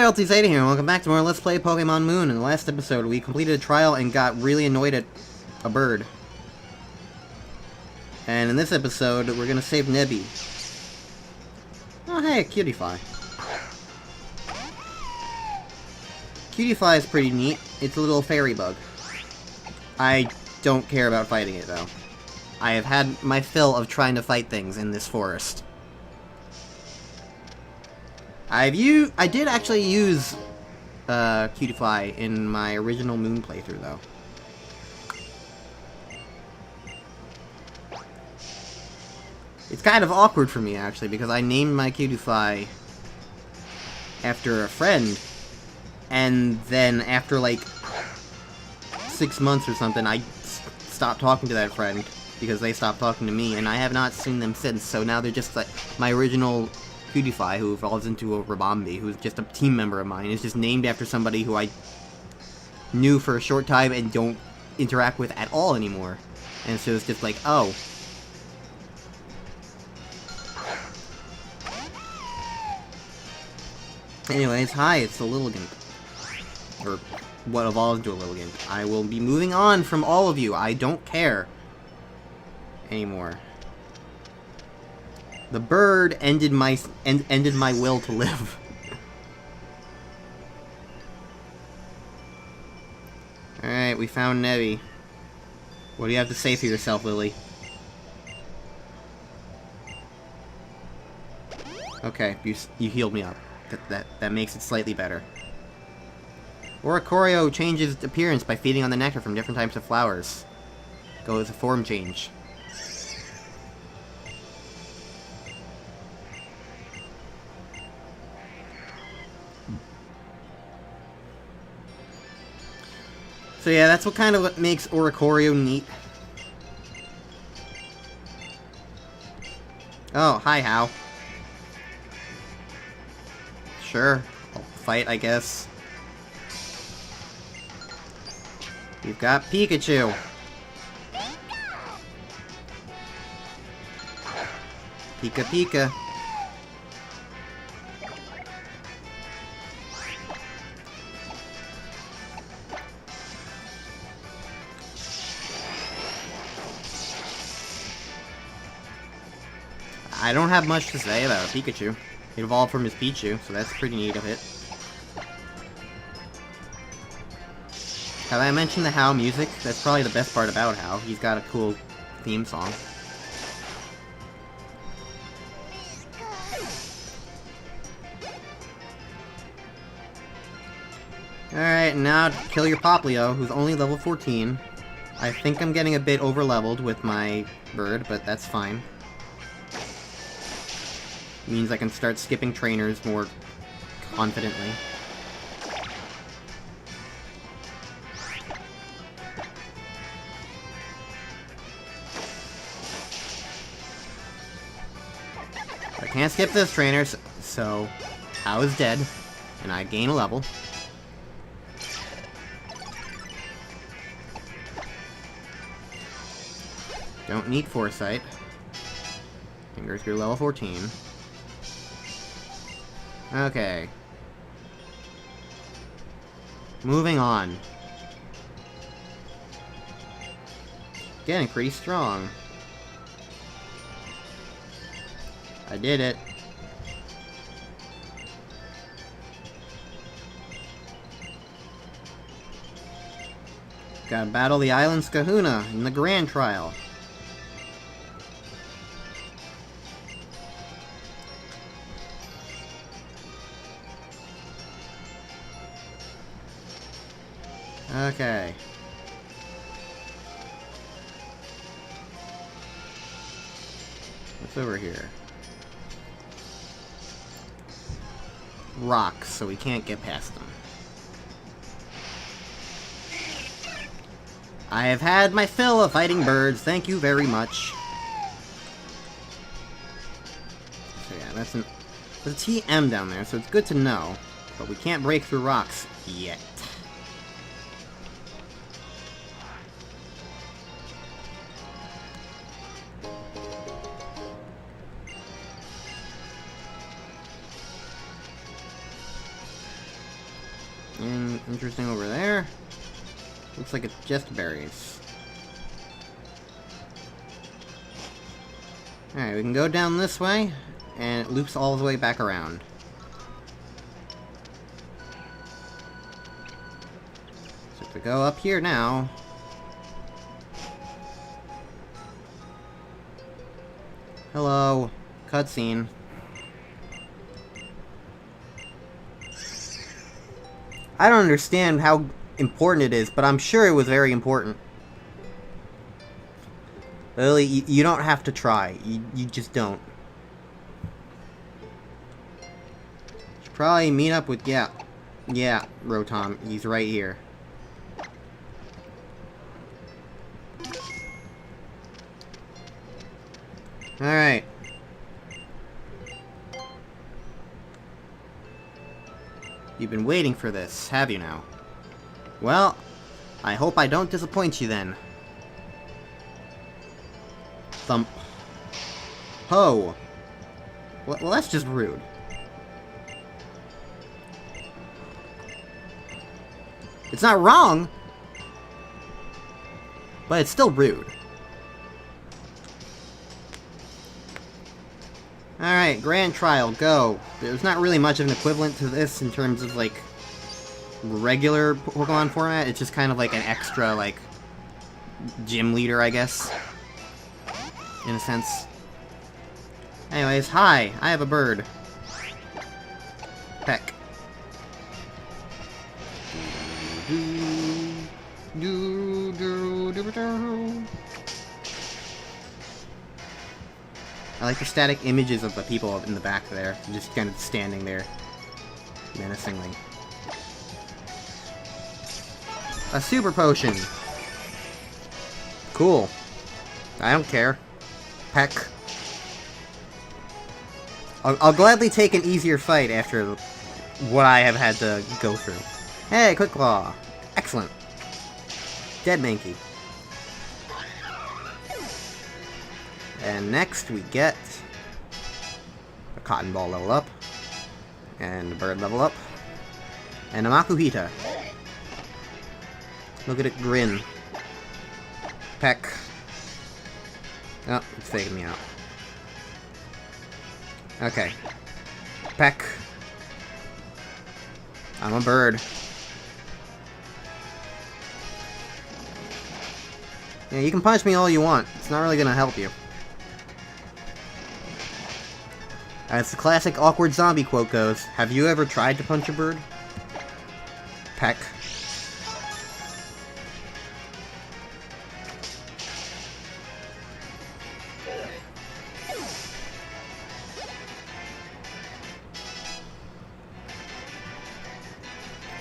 Royalty Zeta here, and welcome back to more Let's Play Pokemon Moon. In the last episode, we completed a trial and got really annoyed at a bird. And in this episode, we're gonna save Nebby. Oh hey, Cutiefly. Cutiefly is pretty neat. It's a little fairy bug. I don't care about fighting it, though. I have had my fill of trying to fight things in this forest. I did actually use Cutiefly in my original Moon playthrough, though. It's kind of awkward for me, actually, because I named my Cutiefly after a friend, and then after, like, 6 months or something, I stopped talking to that friend, because they stopped talking to me, and I have not seen them since, so now they're just, like, my original Cutiefly, who evolves into a Rabombi, who's just a team member of mine, is just named after somebody who I knew for a short time and don't interact with at all anymore. And so it's just like, oh. Anyways, hi, it's a Lilligant. Or what evolves into a Lilligant. I will be moving on from all of you. I don't care anymore. The bird ended my will to live. Alright, we found Nebby. What do you have to say for yourself, Lily? Okay, you healed me up. That makes it slightly better. Oricorio changes appearance by feeding on the nectar from different types of flowers. Go with a form change. So yeah, that's what makes Oricorio neat. Oh, hi, Hao. Sure, I'll fight, I guess. We've got Pikachu. Pika Pika. I don't have much to say about Pikachu. It evolved from his Pichu, so that's pretty neat of it. Have I mentioned the Hao music? That's probably the best part about Hao. He's got a cool theme song. Alright, now to kill your Poplio, who's only level 14. I think I'm getting a bit over-leveled with my bird, but that's fine. Means I can start skipping trainers more confidently. I can't skip this trainer, so Hao is dead, and I gain a level. Don't need Foresight. Fingers grew level 14. Okay. Moving on. Getting pretty strong. I did it. Gotta battle the Island Kahuna in the Grand Trial. Okay. What's over here? Rocks, so we can't get past them. I have had my fill of fighting birds, thank you very much. So yeah, there's a TM down there, so it's good to know. But we can't break through rocks yet. Interesting over there. Looks like it's just berries. Alright, we can go down this way, and it loops all the way back around. So if we go up here now... Hello. Cutscene. I don't understand how important it is, but I'm sure it was very important. Lily, you don't have to try. You just don't. Should probably meet up with... Yeah, Rotom. He's right here. Alright. You've been waiting for this, have you now? Well, I hope I don't disappoint you then. Thump. Ho! Well, that's just rude. It's not wrong, but it's still rude. Alright, Grand Trial, go. There's not really much of an equivalent to this in terms of, like, regular Pokemon format. It's just kind of like an extra, like, gym leader, I guess. In a sense. Anyways, hi, I have a bird. Peck. I like the static images of the people in the back there, just kind of standing there, menacingly. A super potion! Cool. I don't care. Peck. I'll gladly take an easier fight after what I have had to go through. Hey, Quick Claw! Excellent. Dead Mankey. And next we get a Cotton Ball level up, and a Bird level up, and a Makuhita. Look at it grin. Peck. Oh, it's taking me out. Okay. Peck. I'm a bird. Yeah, you can punch me all you want. It's not really gonna help you. As the classic awkward zombie quote goes, have you ever tried to punch a bird? Peck.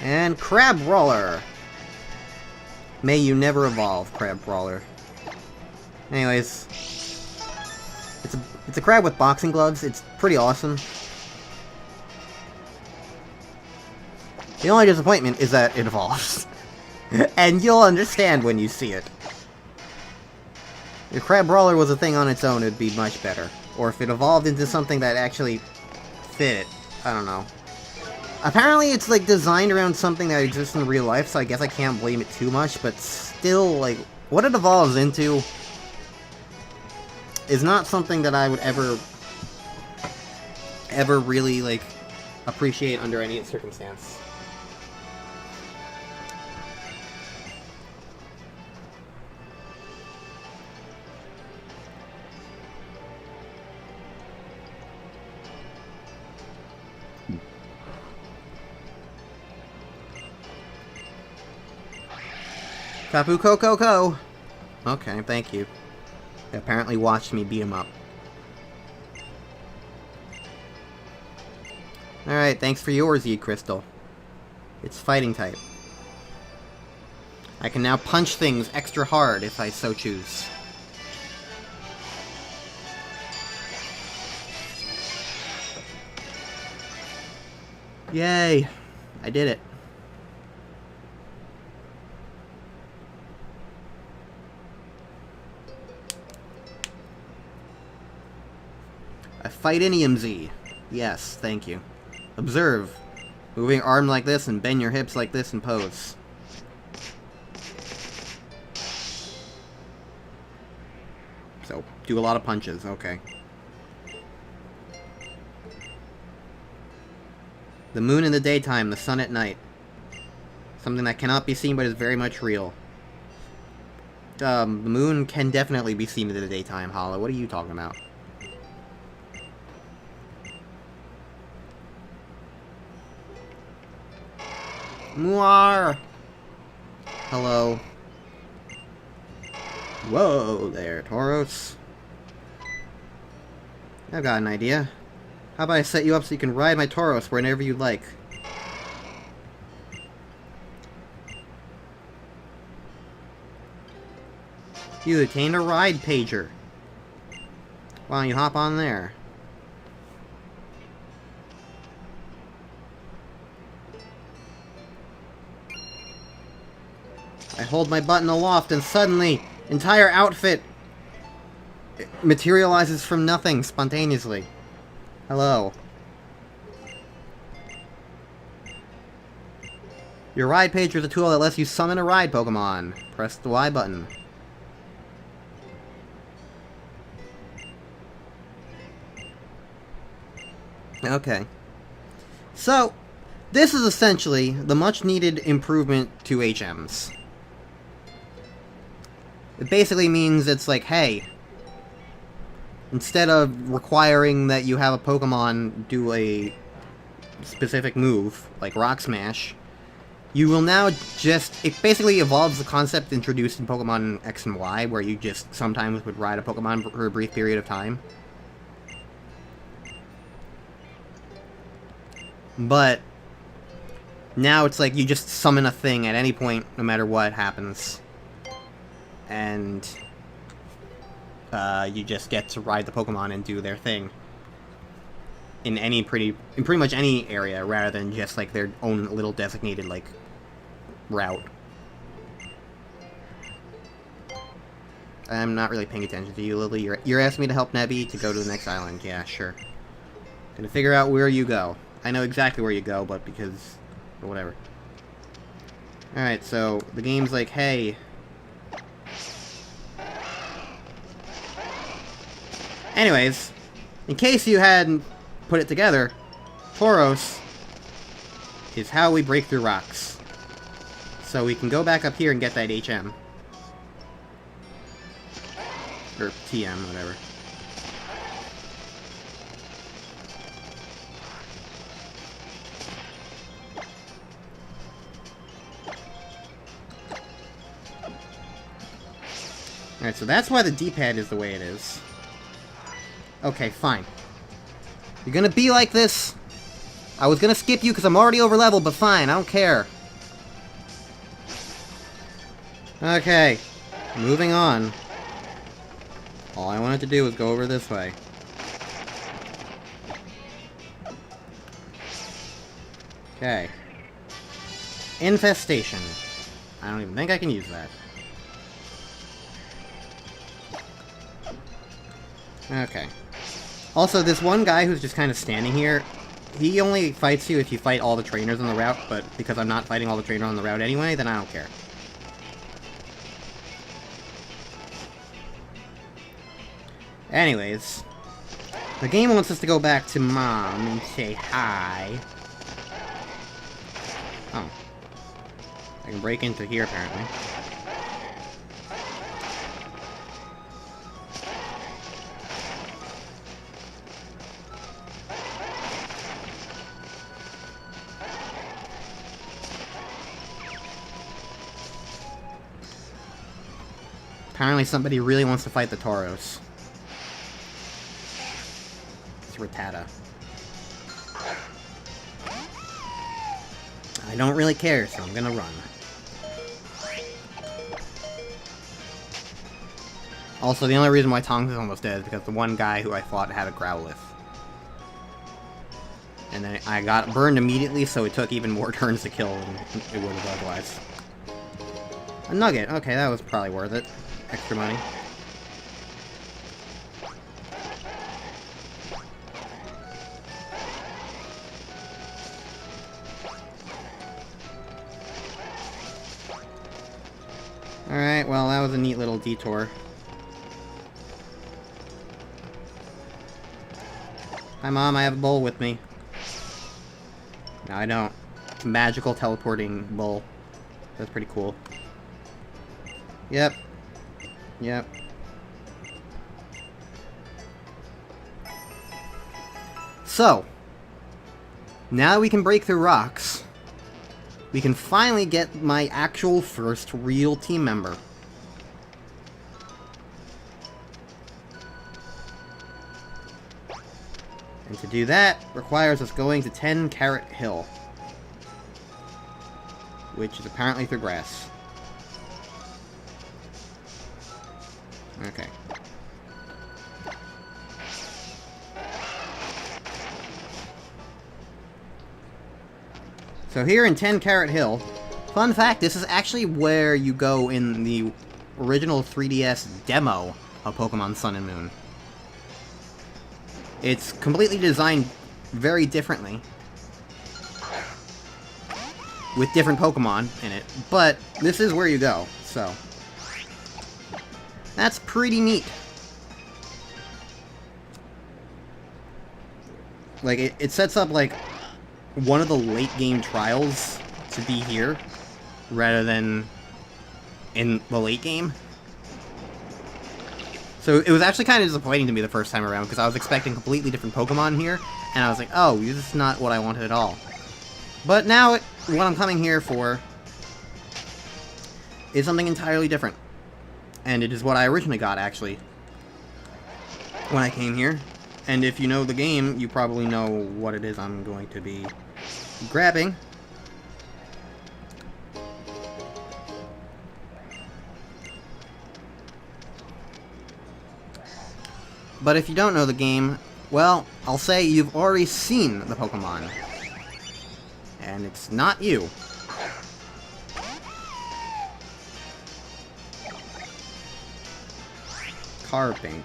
And Crab Roller. May you never evolve, Crab Roller. Anyways, it's a crab with boxing gloves. It's pretty awesome. The only disappointment is that it evolves. And you'll understand when you see it. If Crab Brawler was a thing on its own, it'd be much better. Or if it evolved into something that actually fit. I don't know. Apparently it's, like, designed around something that exists in real life, so I guess I can't blame it too much, but still, like, what it evolves into is not something that I would ever really, like, appreciate under any circumstance. Tapu Koko. Okay, thank you. They apparently watched me beat him up. Alright, thanks for yours, Yeet Crystal. It's fighting type. I can now punch things extra hard if I so choose. Yay! I did it. I fight Inium Z. Yes, thank you. Observe. Moving your arm like this and bend your hips like this and pose. So, do a lot of punches, okay. The moon in the daytime, the sun at night. Something that cannot be seen but is very much real. The moon can definitely be seen in the daytime, Hollow. What are you talking about? Muar! Hello. Whoa there, Tauros. I've got an idea. How about I set you up so you can ride my Tauros whenever you like? You attained a ride pager. Why don't you hop on there? I hold my button aloft and suddenly, entire outfit materializes from nothing spontaneously. Hello. Your ride pager is a tool that lets you summon a ride Pokemon. Press the Y button. Okay. So, this is essentially the much-needed improvement to HMs. It basically means it's like, hey, instead of requiring that you have a Pokemon do a specific move, like Rock Smash, you will now just... It basically evolves the concept introduced in Pokemon X and Y, where you just sometimes would ride a Pokemon for a brief period of time. But now it's like you just summon a thing at any point, no matter what happens. And you just get to ride the Pokemon and do their thing in pretty much any area, rather than just like their own little designated like route. I'm not really paying attention to you, Lily. You're asking me to help Nebby to go to the next island. Yeah, sure. Gonna figure out where you go. I know exactly where you go, but because... whatever. Alright, so the game's like, hey... Anyways, in case you hadn't put it together, Tauros is how we break through rocks. So we can go back up here and get that HM. Or TM, whatever. Alright, so that's why the D-pad is the way it is. Okay, fine. You're gonna be like this? I was gonna skip you because I'm already over leveled, but fine, I don't care. Okay, moving on. All I wanted to do was go over this way. Okay. Infestation. I don't even think I can use that. Okay. Also, this one guy who's just kind of standing here, he only fights you if you fight all the trainers on the route, but because I'm not fighting all the trainers on the route anyway, then I don't care. Anyways, the game wants us to go back to Mom and say hi. Oh. I can break into here, apparently. Apparently somebody really wants to fight the Tauros. It's Rattata. I don't really care, so I'm gonna run. Also, the only reason why Tonks is almost dead is because the one guy who I fought had a Growlithe. And then I got burned immediately, so it took even more turns to kill than it would have otherwise. A nugget. Okay, that was probably worth it. Extra money. Alright, well, that was a neat little detour. Hi, Mom, I have a bowl with me. No, I don't. It's a magical teleporting bowl. That's pretty cool. Yep. Yep. So, now that we can break through rocks, we can finally get my actual first real team member. And to do that requires us going to 10 Carrot Hill, which is apparently through grass. Okay. So here in 10 Carrot Hill, fun fact, this is actually where you go in the original 3DS demo of Pokemon Sun and Moon. It's completely designed very differently, with different Pokemon in it, but this is where you go, so that's pretty neat. Like, it sets up, like, one of the late-game trials to be here, rather than in the late game. So it was actually kind of disappointing to me the first time around, because I was expecting completely different Pokemon here, and I was like, oh, this is not what I wanted at all. But now, what I'm coming here for is something entirely different. And it is what I originally got, actually, when I came here. And if you know the game, you probably know what it is I'm going to be grabbing. But if you don't know the game, well, I'll say you've already seen the Pokemon. And it's not you. Carbink.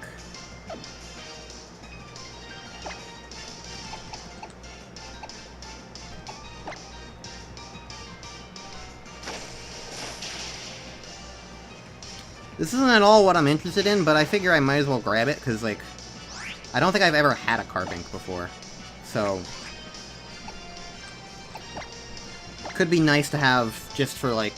This isn't at all what I'm interested in, but I figure I might as well grab it, because, like, I don't think I've ever had a Carbink before. So, could be nice to have just for, like,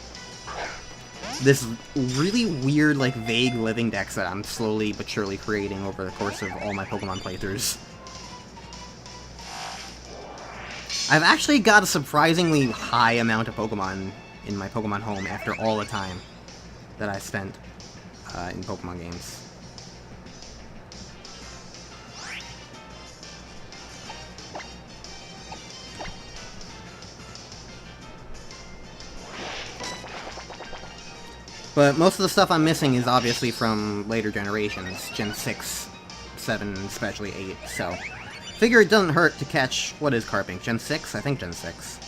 this really weird, like, vague living dex that I'm slowly but surely creating over the course of all my Pokemon playthroughs. I've actually got a surprisingly high amount of Pokemon in my Pokemon home after all the time that I spent in Pokemon games. But most of the stuff I'm missing is obviously from later generations, Gen 6, 7, especially 8, so figure it doesn't hurt to catch, what is Carbink, Gen 6? I think Gen 6.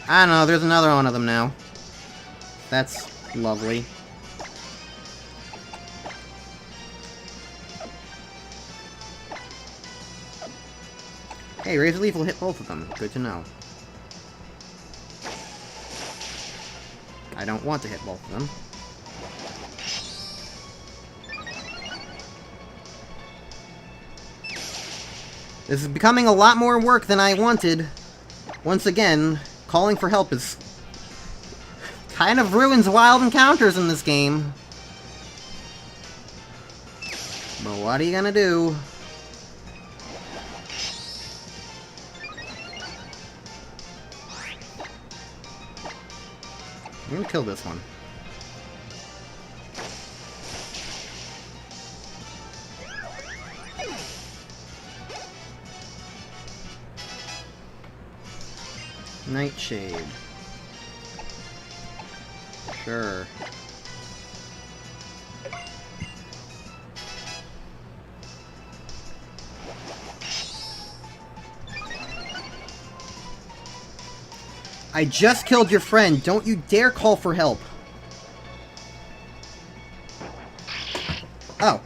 I don't know, there's another one of them now. That's lovely. Hey, Razor Leaf will hit both of them. Good to know. I don't want to hit both of them. This is becoming a lot more work than I wanted. Once again, calling for help is kind of ruins wild encounters in this game. But what are you gonna do? I'm gonna kill this one. Nightshade. Sure. I just killed your friend. Don't you dare call for help. Oh.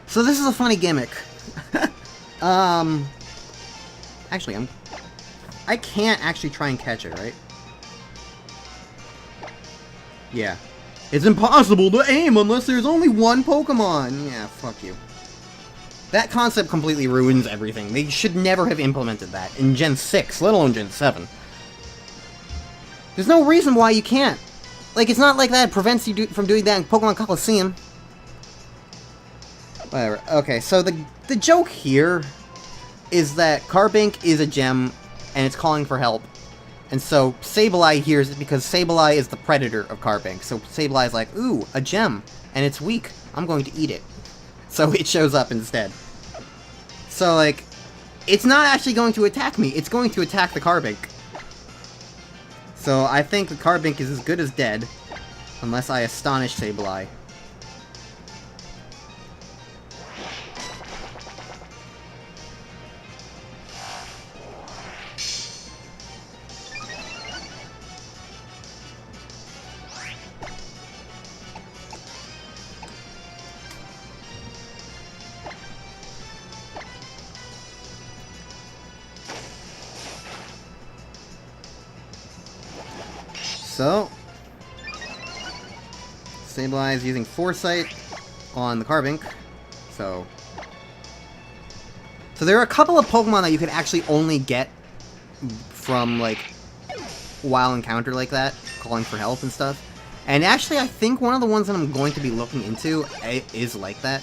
So this is a funny gimmick. Actually, I can't actually try and catch it, right? Yeah. It's impossible to aim unless there's only one Pokemon! Yeah, fuck you. That concept completely ruins everything. They should never have implemented that in Gen 6, let alone Gen 7. There's no reason why you can't. Like, it's not like that prevents you from doing that in Pokemon Coliseum. Whatever. Okay, so the joke here is that Carbink is a gem, and it's calling for help. And so Sableye hears it because Sableye is the predator of Carbink. So Sableye's like, ooh, a gem, and it's weak. I'm going to eat it. So it shows up instead. So, like, it's not actually going to attack me. It's going to attack the Carbink. So I think the Carbink is as good as dead, unless I astonish Sableye. So, Sableye is using Foresight on the Carbink, so there are a couple of Pokemon that you can actually only get from, like, wild encounter like that, calling for help and stuff. And actually, I think one of the ones that I'm going to be looking into is like that,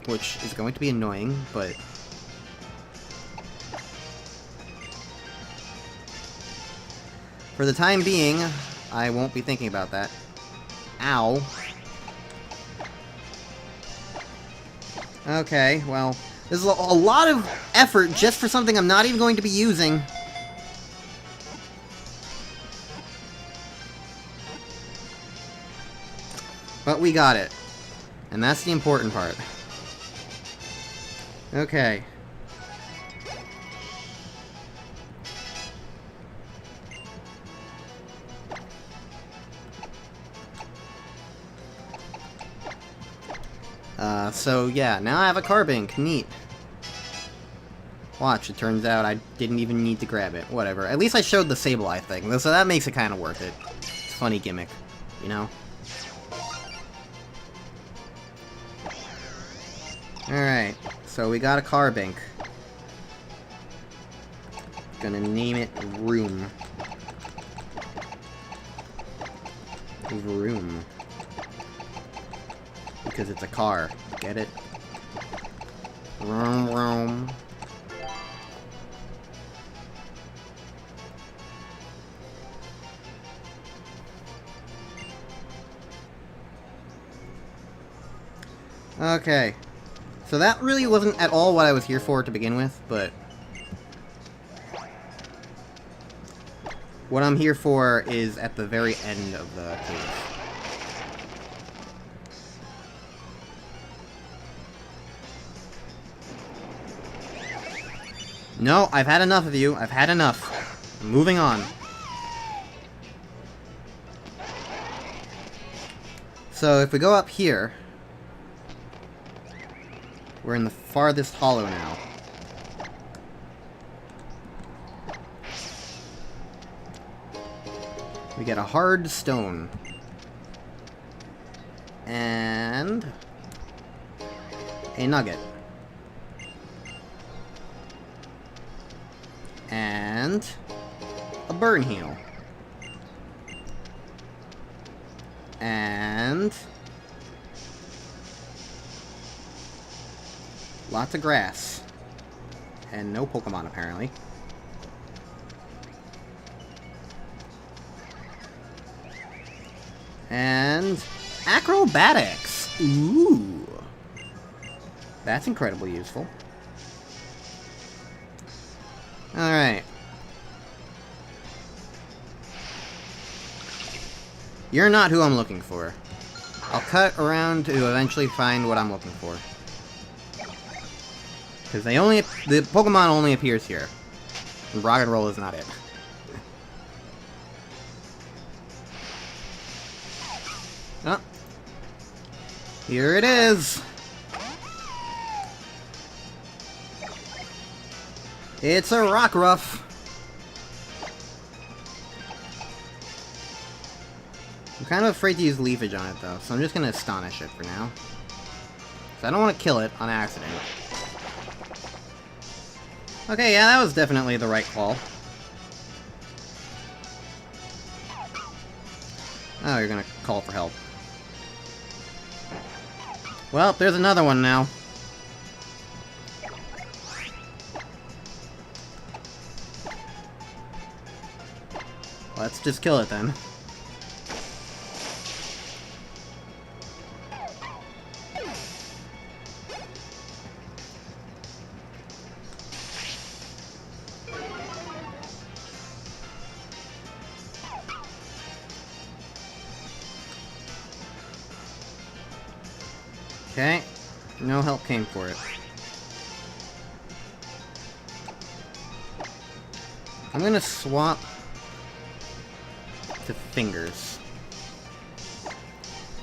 which is going to be annoying, but for the time being, I won't be thinking about that. Ow. Okay, well, this is a lot of effort just for something I'm not even going to be using. But we got it. And that's the important part. Okay. So yeah, now I have a Carbink. Neat. Watch, it turns out I didn't even need to grab it. Whatever. At least I showed the Sableye thing, so that makes it kind of worth it. It's a funny gimmick, you know? Alright, so we got a Carbink. Gonna name it Room. Vroom. Because it's a car. Get it? Vroom, vroom. Okay. So that really wasn't at all what I was here for to begin with, but what I'm here for is at the very end of the cave. No, I've had enough of you. I've had enough. I'm moving on. So if we go up here, we're in the farthest hollow now. We get a hard stone. And a nugget. And a burn heal. And lots of grass. And no Pokemon, apparently. And acrobatics. Ooh. That's incredibly useful. Alright. You're not who I'm looking for. I'll cut around to eventually find what I'm looking for. Because the Pokemon only appears here. And Rock and Roll is not it. Oh. Here it is! It's a Rockruff! I'm kind of afraid to use Leafage on it, though, so I'm just gonna Astonish it for now. So I don't want to kill it on accident. Okay, yeah, that was definitely the right call. Oh, you're gonna call for help. Well, there's another one now. Let's just kill it then. Okay, no help came for it. I'm gonna swap to Fingers.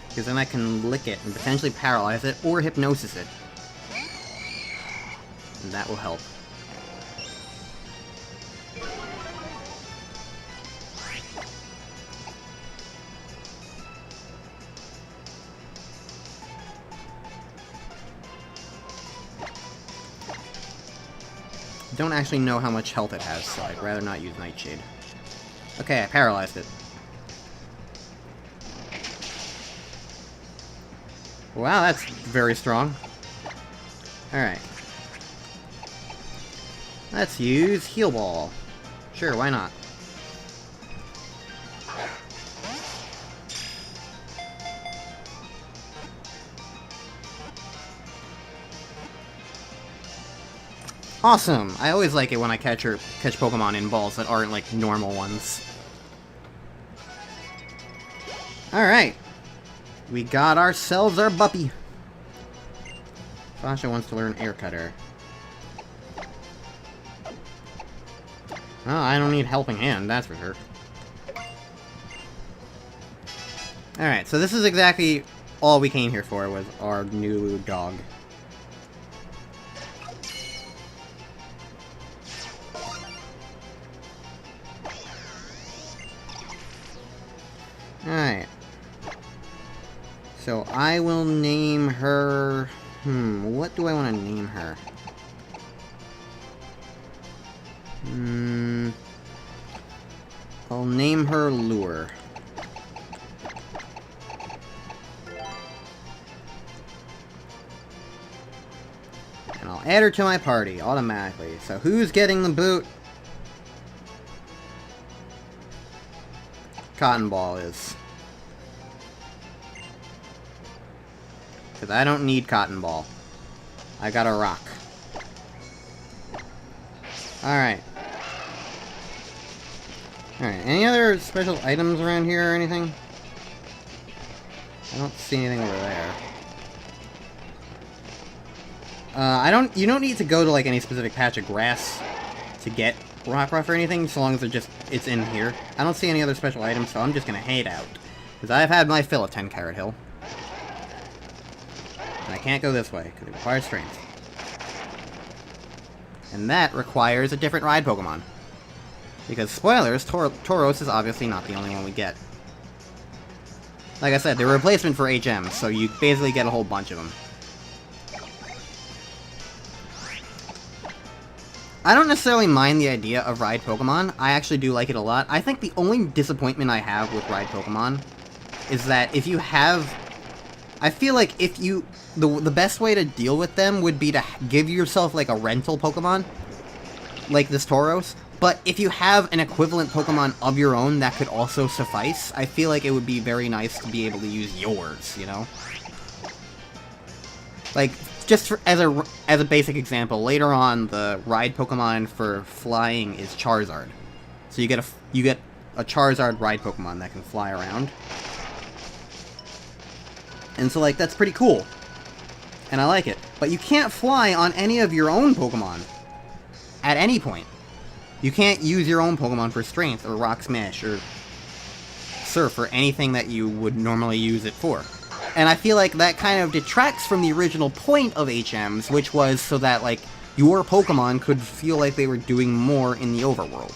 Because then I can lick it and potentially paralyze it or hypnosis it. And that will help. Don't actually know how much health it has, so I'd rather not use Nightshade. Okay, I paralyzed it. Wow, that's very strong. Alright. Let's use Heal Ball. Sure, why not? Awesome! I always like it when I catch Pokemon in balls that aren't, like, normal ones. Alright. We got ourselves our Buppy. Sasha wants to learn Air Cutter. Well, I don't need Helping Hand, that's for sure. Alright, so this is exactly all we came here for, was our new dog. Alright. So I will name her... what do I want to name her? I'll name her Lure. And I'll add her to my party, automatically. So who's getting the boot? Cotton Ball is. Because I don't need Cotton Ball. I got a rock. Alright. Alright, any other special items around here or anything? I don't see anything over there. You don't need to go to, like, any specific patch of grass to get Rockruff or anything, so long as it's in here. I don't see any other special items, so I'm just gonna head out. Because I've had my fill of 10 Carrot Hill. And I can't go this way, because it requires strength. And that requires a different ride Pokemon. Because, spoilers, Tauros is obviously not the only one we get. Like I said, they're a replacement for HM, so you basically get a whole bunch of them. I don't necessarily mind the idea of ride Pokemon. I actually do like it a lot. I think the only disappointment I have with ride Pokemon is that if you have... I feel like if you... The best way to deal with them would be to give yourself, like, a rental Pokemon. Like this Tauros. But if you have an equivalent Pokemon of your own that could also suffice, I feel like it would be very nice to be able to use yours, you know? Like, just as a basic example, later on, the ride Pokemon for flying is Charizard. So you get a Charizard ride Pokemon that can fly around. And so, like, that's pretty cool. And I like it. But you can't fly on any of your own Pokemon. At any point. You can't use your own Pokemon for Strength, or Rock Smash, or Surf, or anything that you would normally use it for. And I feel like that kind of detracts from the original point of HMs, which was so that, like, your Pokemon could feel like they were doing more in the overworld.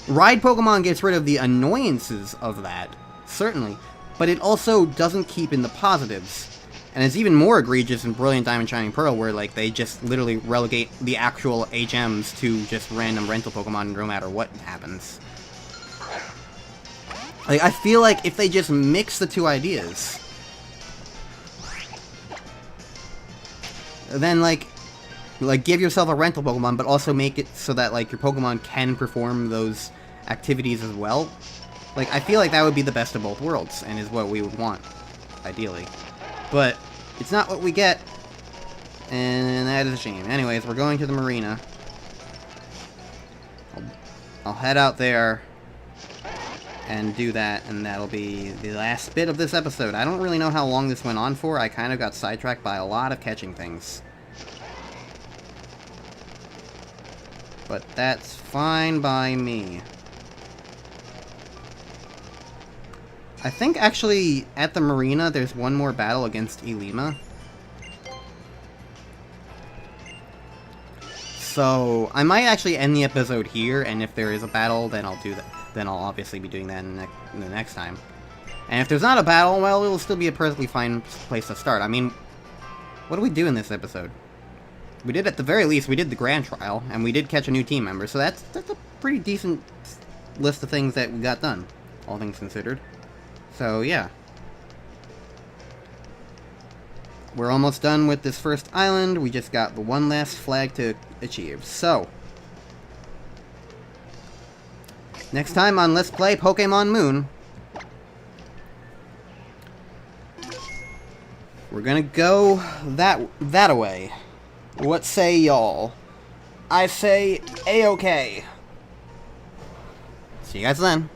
Ride Pokemon gets rid of the annoyances of that, certainly, but it also doesn't keep in the positives. And it's even more egregious in Brilliant Diamond Shining Pearl, where like they just literally relegate the actual HMs to just random rental Pokemon no matter what happens. Like, I feel like if they just mix the two ideas, then like give yourself a rental Pokemon, but also make it so that like your Pokemon can perform those activities as well. Like, I feel like that would be the best of both worlds, and is what we would want, ideally. But it's not what we get, and that is a shame. Anyways, we're going to the marina. I'll head out there and do that, and that'll be the last bit of this episode. I don't really know how long this went on for. I kind of got sidetracked by a lot of catching things. But that's fine by me. I think, actually, at the marina, there's one more battle against Elima. So, I might actually end the episode here, and if there is a battle, then I'll do that. Then I'll obviously be doing that in the next time. And if there's not a battle, well, it'll still be a perfectly fine place to start. I mean, what do we do in this episode? We did, at the very least, we did the grand trial, and we did catch a new team member, so that's a pretty decent list of things that we got done, all things considered. So, yeah. We're almost done with this first island. We just got the one last flag to achieve. So, next time on Let's Play Pokémon Moon, we're gonna go that-a-way. What say y'all? I say A-OK. See you guys then.